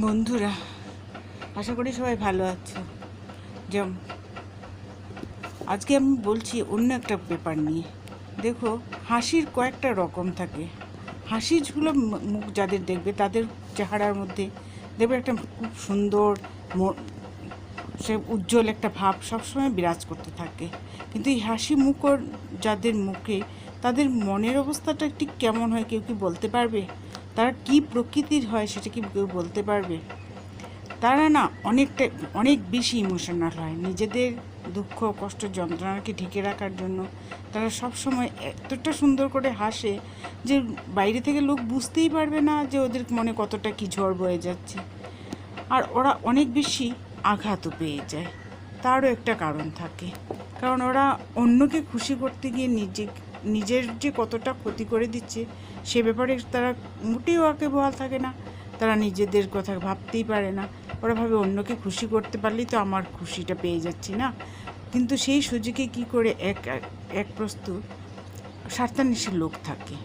বন্ধুরা, আশা করি সবাই ভালো আছো। যেমন আজকে আমি বলছি অন্য একটা ব্যাপার নিয়ে। দেখো, হাসির কয়েকটা রকম থাকে। হাসিগুলো মুখ যাদের দেখবে তাদের চেহারার মধ্যে দেখবে একটা খুব সুন্দর সে উজ্জ্বল একটা ভাব সবসময় বিরাজ করতে থাকে। কিন্তু এই হাসি মুখর যাদের মুখে তাদের মনের অবস্থাটা ঠিক কেমন হয় কেউ কি বলতে পারবে? তারা কি প্রকৃতির হয় সেটা কি কেউ বলতে পারবে? তারা না অনেক বেশি ইমোশনাল হয়। নিজেদের দুঃখ কষ্ট যন্ত্রণাকে ঢেকে রাখার জন্য তারা সবসময় এতটা সুন্দর করে হাসে যে বাইরে থেকে লোক বুঝতেই পারবে না যে ওদের মনে কতটা কি ঝড় বয়ে যাচ্ছে। আর ওরা অনেক বেশি আঘাতও পেয়ে যায়। তারও একটা কারণ থাকে, কারণ ওরা অন্যকে খুশি করতে গিয়ে নিজের যে কতটা ক্ষতি করে দিচ্ছে সে ব্যাপারে তারা মোটেও ওয়াকিবহাল থাকে না। তারা নিজেদের কথা ভাবতেই পারে না। ওরা ভাবে অন্যকে খুশি করতে পারলেই তো আমার খুশিটা পেয়ে যাচ্ছি না। কিন্তু সেই সুযোগে কী করে এক প্রস্তুত স্বার্থান্বেষী লোক থাকে,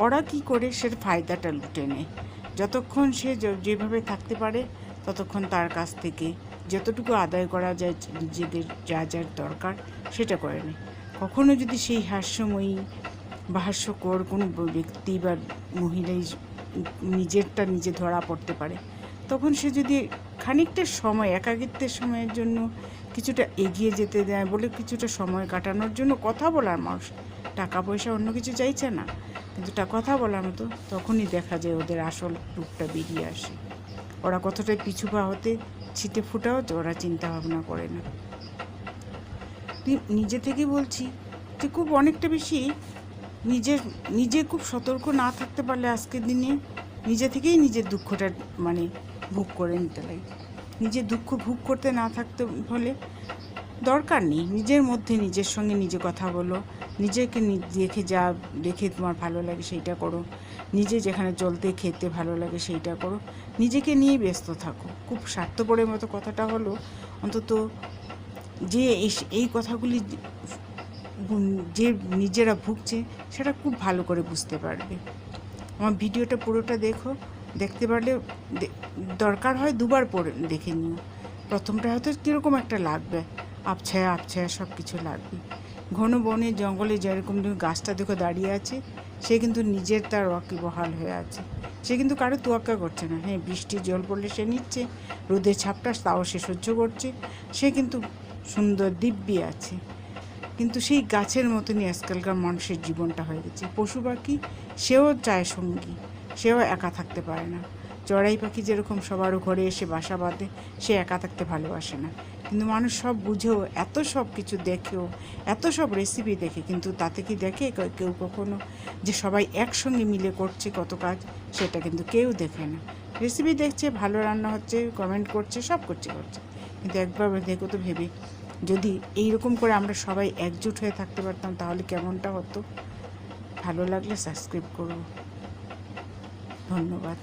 ওরা কি করে সে ফায়দাটা লুটে নেয়। যতক্ষণ সে যেভাবে থাকতে পারে ততক্ষণ তার কাছ থেকে যতটুকু আদায় করা যায় নিজেদের যা যার দরকার সেটা করে নেয়। কখনো যদি সেই হাস্যময়ী বা হাস্যকর কোনো ব্যক্তি বা মহিলাই নিজেরটা নিজে ধরা পড়তে পারে, তখন সে যদি খানিকটা সময় একাকিত্বের সময়ের জন্য কিছুটা এগিয়ে যেতে দেয় বলে কিছুটা সময় কাটানোর জন্য কথা বলার মানুষ, টাকা পয়সা অন্য কিছু চাইছে না, কিন্তু কথা বলার মতো, তখনই দেখা যায় ওদের আসল রূপটা বেরিয়ে আসে। ওরা কতটা পিছু পা হতে ছিটে ফুটাও ওরা চিন্তা ভাবনা করে না। নিজে থেকে বলছি যে খুব অনেকটা বেশি নিজে খুব সতর্ক না থাকতে পারলে আজকের দিনে নিজে থেকেই নিজের দুঃখটা ভোগ করে নিতে লাগে। নিজের দুঃখ ভোগ করতে না থাকতে হলে দরকার নেই, নিজের মধ্যে নিজের সঙ্গে নিজে কথা বলো, নিজেকে দেখে তোমার ভালো লাগে সেইটা করো, নিজে যেখানে চলতে খেতে ভালো লাগে সেইটা করো, নিজেকে নিয়ে ব্যস্ত থাকো। খুব স্বার্থপরের মতো কথাটা হলো, অন্তত যে এই কথাগুলি যে নিজেরা ভুগছে সেটা খুব ভালো করে বুঝতে পারবে। আমার ভিডিওটা পুরোটা দেখতে পারলে দরকার হয় দুবার পড়ে দেখে নিও। প্রথমটা হয়তো কীরকম একটা লাগবে, আবছায়া সব কিছু লাগবে। ঘন বনে জঙ্গলে যেরকম গাছটা দাঁড়িয়ে আছে, সে কিন্তু নিজের তার ওয়াকিবহাল হয়ে আছে। সে কিন্তু কারো তোয়াক্কা করছে না। হ্যাঁ, বৃষ্টির জল পড়লে সে নিচ্ছে, রোদের ছাপটা তাও সে সহ্য করছে, সে কিন্তু সুন্দর দিব্যি আছে। কিন্তু সেই গাছের মতনই আজকালকার মানুষের জীবনটা হয়ে গেছে। পশু পাখি সেও চায় সঙ্গী, সেও একা থাকতে পারে না। চড়াই পাখি যেরকম সবারও ঘরে এসে বাসা বাঁধে, সে একা থাকতে ভালোবাসে না। কিন্তু মানুষ সব বুঝেও, এত সব কিছু দেখেও, এত সব রেসিপি দেখে, কিন্তু তাতে কি দেখে কেউ কখনো যে সবাই একসঙ্গে মিলে করছে কত কাজ, সেটা কিন্তু কেউ দেখে না। রেসিপি দেখছে, ভালো রান্না হচ্ছে, কমেন্ট করছে, সব করছে, কিন্তু একবার দেখো তো ভেবে, যদি এইরকম করে আমরা সবাই একজোট হয়ে থাকতে পারতাম তাহলে কেমনটা হতো। ভালো লাগলে সাবস্ক্রাইব করো। ধন্যবাদ।